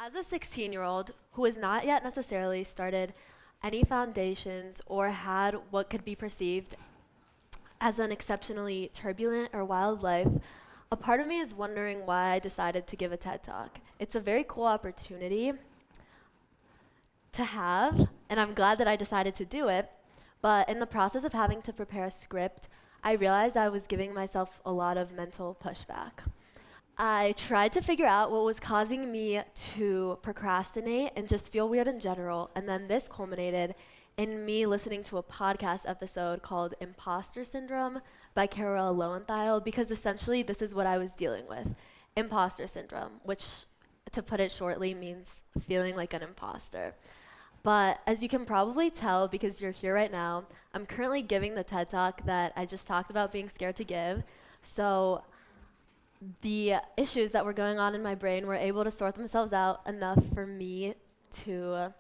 As a 16-year-old who has not yet necessarily started any foundations or had what could be perceived as an exceptionally turbulent or wild life, a part of me is wondering why I decided to give a TED Talk. It's a very cool opportunity to have, and I'm glad that I decided to do it. But in the process of having to prepare a script, I realized I was giving myself a lot of mental pushback. I tried to figure out what was causing me to procrastinate and just feel weird in general, and then this culminated in me listening to a podcast episode called Imposter Syndrome by Carol Lowenthal, because essentially this is what I was dealing with. Imposter syndrome, which, to put it shortly, means feeling like an imposter. But as you can probably tell, because you're here right now, I'm currently giving the TED Talk that I just talked about being scared to give. So the issues that were going on in my brain were able to sort themselves out enough for me to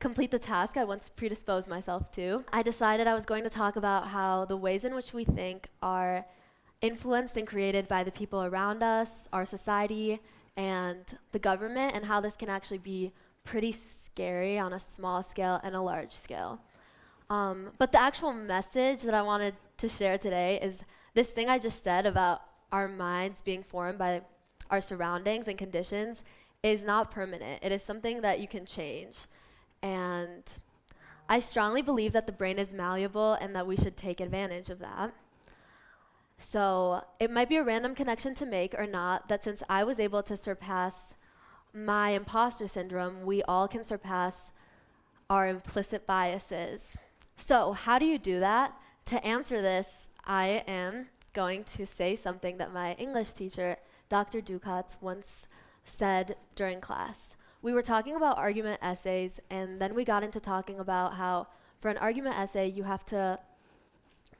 complete the task I once predisposed myself to. I decided I was going to talk about how the ways in which we think are influenced and created by the people around us, our society, and the government, and how this can actually be pretty scary on a small scale and a large scale. But the actual message that I wanted to share today is this thing I just said about our minds being formed by our surroundings and conditions is not permanent. It is something that you can change. And I strongly believe that the brain is malleable and that we should take advantage of that. So it might be a random connection to make or not, that since I was able to surpass my imposter syndrome, we all can surpass our implicit biases. So how do you do that? To answer this, I am going to say something that my English teacher, Dr. Ducatz, once said during class. We were talking about argument essays, and then we got into talking about how for an argument essay, you have to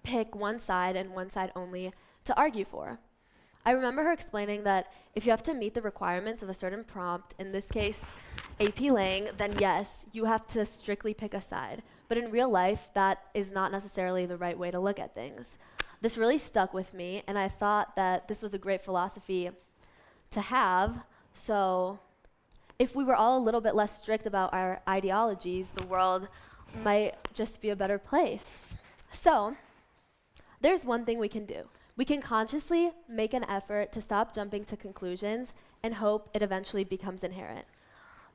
pick one side and one side only to argue for. I remember her explaining that if you have to meet the requirements of a certain prompt, in this case, AP Lang, then yes, you have to strictly pick a side. But in real life, that is not necessarily the right way to look at things. This really stuck with me, and I thought that this was a great philosophy to have. So if we were all a little bit less strict about our ideologies, the world might just be a better place. So there's one thing we can do. We can consciously make an effort to stop jumping to conclusions and hope it eventually becomes inherent.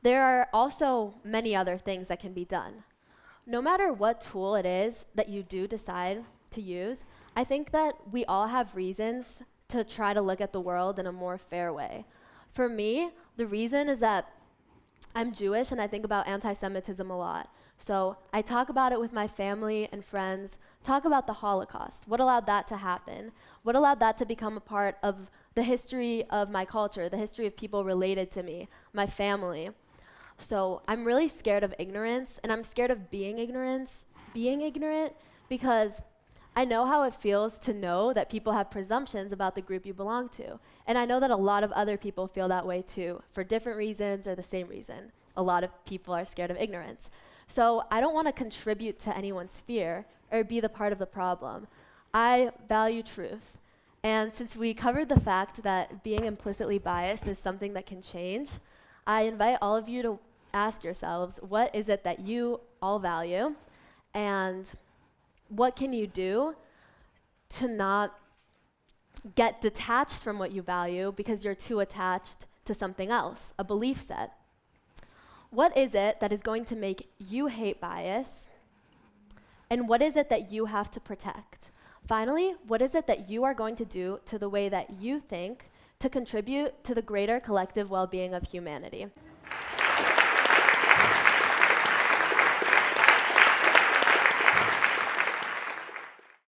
There are also many other things that can be done. No matter what tool it is that you do decide to use, I think that we all have reasons to try to look at the world in a more fair way. For me, the reason is that I'm Jewish and I think about anti-Semitism a lot. So I talk about it with my family and friends, talk about the Holocaust. What allowed that to happen? What allowed that to become a part of the history of my culture, the history of people related to me, my family? So I'm really scared of ignorance, and I'm scared of being ignorant because I know how it feels to know that people have presumptions about the group you belong to. And I know that a lot of other people feel that way too, for different reasons or the same reason. A lot of people are scared of ignorance. So I don't want to contribute to anyone's fear or be the part of the problem. I value truth. And since we covered the fact that being implicitly biased is something that can change, I invite all of you to ask yourselves, what is it that you all value? And what can you do to not get detached from what you value because you're too attached to something else, a belief set? What is it that is going to make you hate bias? And what is it that you have to protect? Finally, what is it that you are going to do to the way that you think to contribute to the greater collective well-being of humanity?